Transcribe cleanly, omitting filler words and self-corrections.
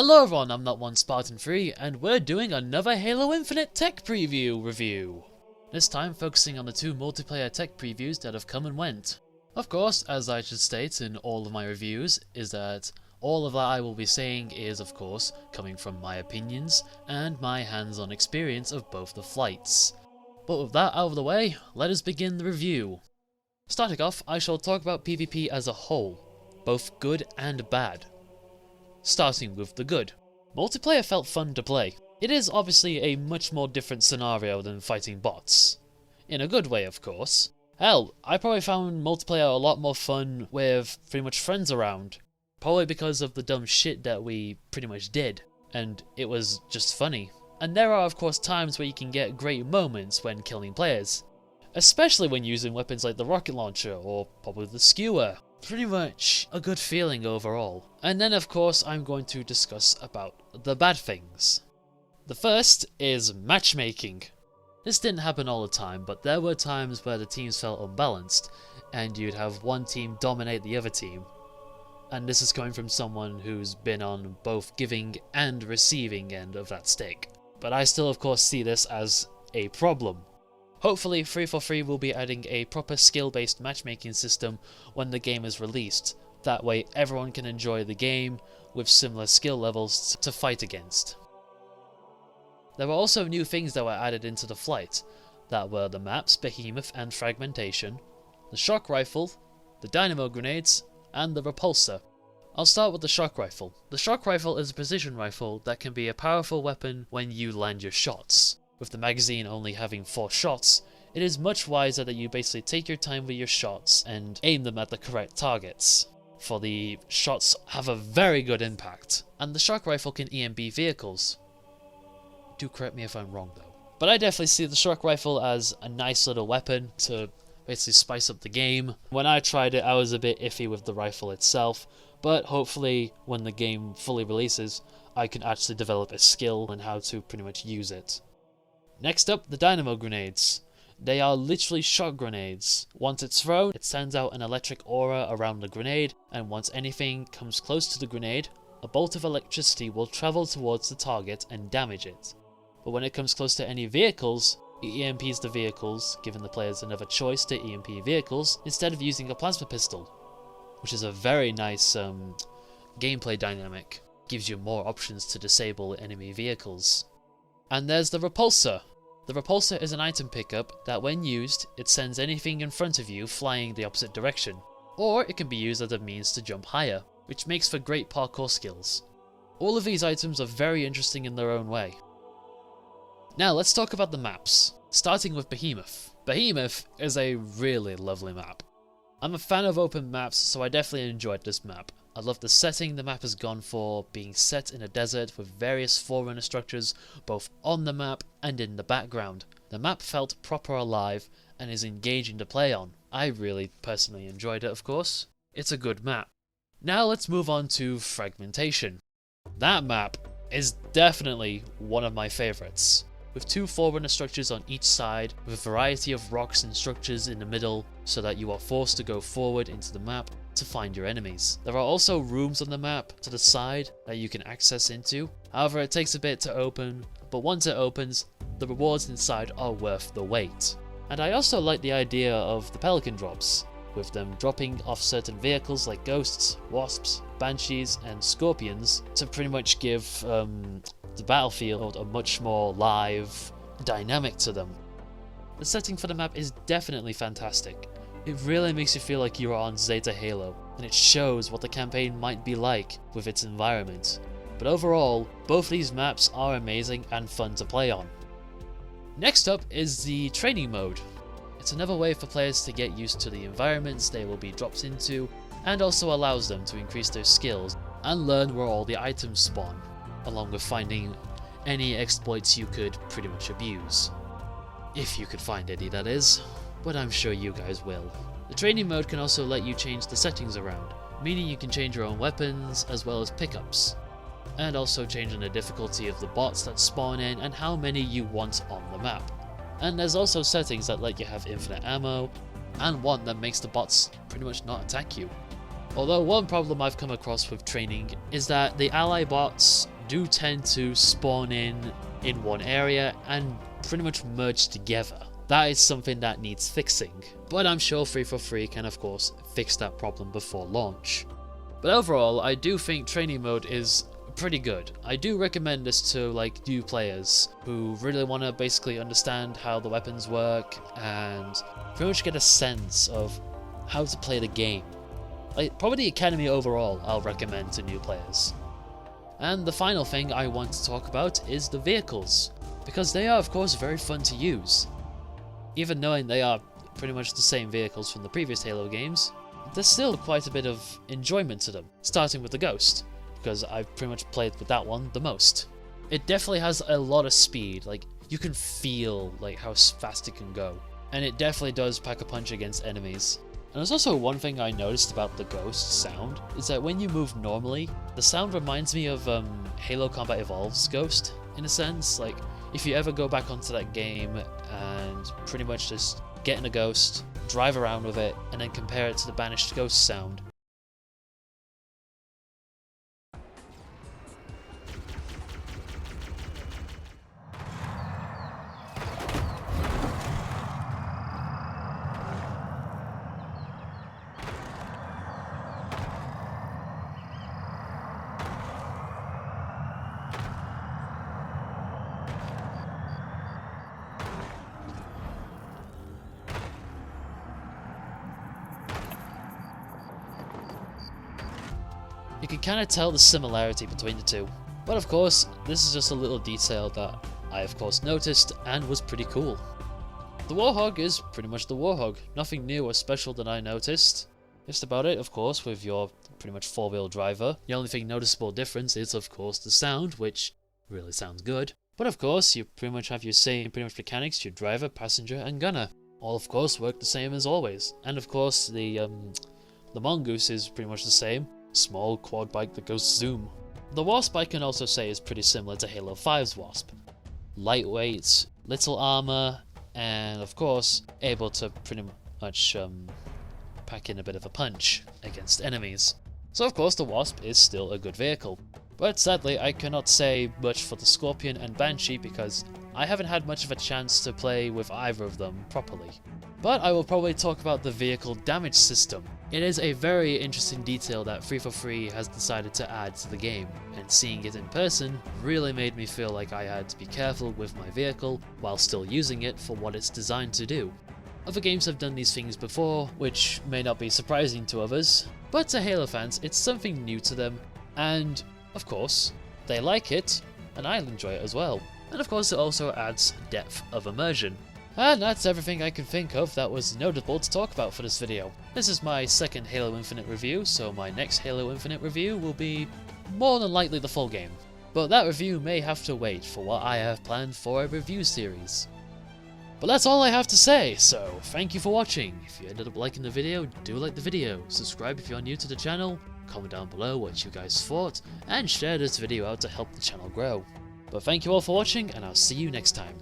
Hello everyone, I'm Not One Spartan 3, and we're doing another Halo Infinite tech preview review. This time focusing on the two multiplayer tech previews that have come and went. Of course, as I should state in all of my reviews, is that all of that I will be saying is, of course, coming from my opinions and my hands-on experience of both the flights. But with that out of the way, let us begin the review. Starting off, I shall talk about PvP as a whole, both good and bad. Starting with the good. Multiplayer felt fun to play. It is obviously a much more different scenario than fighting bots. In a good way, of course. Hell, I probably found multiplayer a lot more fun with pretty much friends around. Probably because of the dumb shit that we pretty much did. And it was just funny. And there are of course times where you can get great moments when killing players. Especially when using weapons like the rocket launcher or probably the skewer. Pretty much a good feeling overall. And then of course I'm going to discuss about the bad things. The first is matchmaking. This didn't happen all the time, but there were times where the teams felt unbalanced and you'd have one team dominate the other team. And this is coming from someone who's been on both giving and receiving end of that stick. But I still of course see this as a problem. Hopefully 343 will be adding a proper skill-based matchmaking system when the game is released. That way everyone can enjoy the game with similar skill levels to fight against. There were also new things that were added into the flight. That were the maps, Behemoth and Fragmentation, the shock rifle, the Dynamo Grenades, and the repulsor. I'll start with the shock rifle. The shock rifle is a precision rifle that can be a powerful weapon when you land your shots. With the magazine only having 4 shots, it is much wiser that you basically take your time with your shots and aim them at the correct targets, for the shots have a very good impact. And the shock rifle can EMP vehicles. Do correct me if I'm wrong though. But I definitely see the shock rifle as a nice little weapon to basically spice up the game. When I tried it I was a bit iffy with the rifle itself, but hopefully when the game fully releases I can actually develop a skill in how to pretty much use it. Next up, the Dynamo Grenades. They are literally shot grenades. Once it's thrown, it sends out an electric aura around the grenade, and once anything comes close to the grenade, a bolt of electricity will travel towards the target and damage it. But when it comes close to any vehicles, it EMPs the vehicles, giving the players another choice to EMP vehicles instead of using a plasma pistol, which is a very nice gameplay dynamic. Gives you more options to disable enemy vehicles. And there's the repulsor. The repulsor is an item pickup that when used, it sends anything in front of you flying the opposite direction. Or it can be used as a means to jump higher, which makes for great parkour skills. All of these items are very interesting in their own way. Now let's talk about the maps, starting with Behemoth. Behemoth is a really lovely map. I'm a fan of open maps, so I definitely enjoyed this map. I love the setting the map has gone for, being set in a desert with various forerunner structures both on the map and in the background. The map felt proper alive and is engaging to play on. I really personally enjoyed it, of course. It's a good map. Now let's move on to Fragmentation. That map is definitely one of my favourites, with 2 forerunner structures on each side, with a variety of rocks and structures in the middle, so that you are forced to go forward into the map to find your enemies. There are also rooms on the map to the side that you can access into. However, it takes a bit to open, but once it opens, the rewards inside are worth the wait. And I also like the idea of the pelican drops, with them dropping off certain vehicles like ghosts, wasps, banshees and scorpions to pretty much give the battlefield a much more live dynamic to them. The setting for the map is definitely fantastic. It really makes you feel like you are on Zeta Halo, and it shows what the campaign might be like with its environment. But overall, both these maps are amazing and fun to play on. Next up is the training mode. It's another way for players to get used to the environments they will be dropped into, and also allows them to increase their skills and learn where all the items spawn, along with finding any exploits you could pretty much abuse. If you could find any, that is. But I'm sure you guys will. The training mode can also let you change the settings around, meaning you can change your own weapons as well as pickups, and also changing the difficulty of the bots that spawn in and how many you want on the map. And there's also settings that let you have infinite ammo, and one that makes the bots pretty much not attack you. Although one problem I've come across with training is that the ally bots do tend to spawn in one area and pretty much merge together. That is something that needs fixing, but I'm sure 343 can of course fix that problem before launch. But overall, I do think training mode is pretty good. I do recommend this to like new players who really want to basically understand how the weapons work and pretty much get a sense of how to play the game. Like, probably the Academy overall I'll recommend to new players. And the final thing I want to talk about is the vehicles, because they are of course very fun to use. Even knowing they are pretty much the same vehicles from the previous Halo games, there's still quite a bit of enjoyment to them, starting with the Ghost, because I've pretty much played with that one the most. It definitely has a lot of speed, like you can feel like how fast it can go, and it definitely does pack a punch against enemies. And there's also one thing I noticed about the Ghost sound, is that when you move normally, the sound reminds me of Halo Combat Evolved's Ghost, in a sense. Like, if you ever go back onto that game and pretty much just get in a Ghost, drive around with it, and then compare it to the Banished Ghost sound. You can kind of tell the similarity between the two, but of course this is just a little detail that I of course noticed and was pretty cool. The Warhog is pretty much the Warhog, nothing new or special that I noticed. Just about it, of course, with your pretty much 4-wheel driver. The only thing noticeable difference is of course the sound, which really sounds good. But of course you pretty much have your same mechanics, your driver, passenger and gunner. All of course work the same as always. And of course the Mongoose is pretty much the same. Small quad bike that goes zoom. The Wasp I can also say is pretty similar to Halo 5's Wasp. Lightweight, little armor, and of course able to pretty much pack in a bit of a punch against enemies. So of course the Wasp is still a good vehicle. But sadly I cannot say much for the Scorpion and Banshee because I haven't had much of a chance to play with either of them properly. But I will probably talk about the vehicle damage system. It is a very interesting detail that 343 has decided to add to the game, and seeing it in person really made me feel like I had to be careful with my vehicle while still using it for what it's designed to do. Other games have done these things before, which may not be surprising to others, but to Halo fans it's something new to them, and of course they like it, and I'll enjoy it as well. And of course it also adds depth of immersion. And that's everything I can think of that was notable to talk about for this video. This is my second Halo Infinite review, so my next Halo Infinite review will be more than likely the full game. But that review may have to wait for what I have planned for a review series. But that's all I have to say, so thank you for watching. If you ended up liking the video, do like the video, subscribe if you're new to the channel, comment down below what you guys thought, and share this video out to help the channel grow. But thank you all for watching, and I'll see you next time.